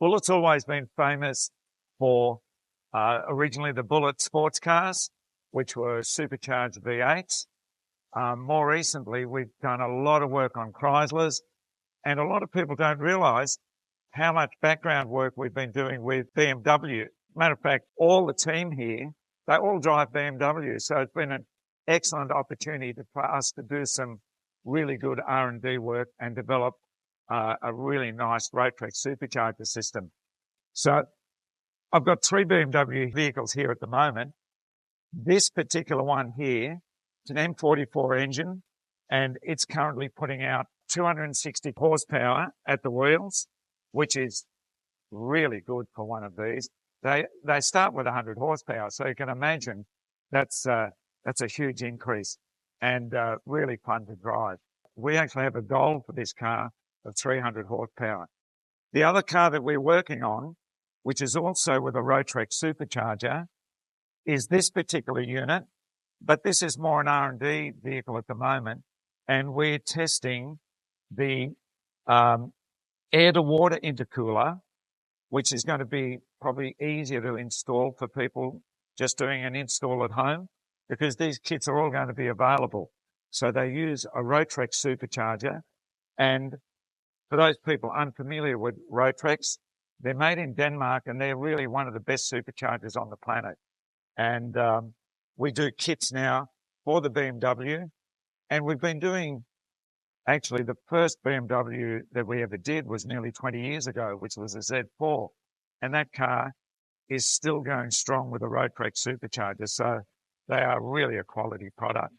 Bullett's always been famous for originally the Bullitt sports cars, which were supercharged V8s. More recently, we've done a lot of work on Chryslers, and a lot of people don't realise how much background work we've been doing with BMW. Matter of fact, all the team here, they all drive BMW, so it's been an excellent opportunity for us to do some really good R&D work and develop a really nice Rotarex supercharger system. So I've got 3 BMW vehicles here at the moment. This particular one here, it's an M44 engine, and it's currently putting out 260 horsepower at the wheels, which is really good for one of these. They start with 100 horsepower, so you can imagine that's a huge increase and really fun to drive. We actually have a goal for this car of 300 horsepower. The other car that we're working on, which is also with a Rotarex supercharger, is this particular unit, but this is more an R&D vehicle at the moment, and we're testing the air-to-water intercooler, which is going to be probably easier to install for people just doing an install at home, because these kits are all going to be available. So they use a Rotarex supercharger, and for those people unfamiliar with Rotarex, they're made in Denmark, and they're really one of the best superchargers on the planet. And we do kits now for the BMW, and we've been doing, actually the first BMW that we ever did was nearly 20 years ago, which was a Z4. And that car is still going strong with a Rotarex supercharger. So they are really a quality product.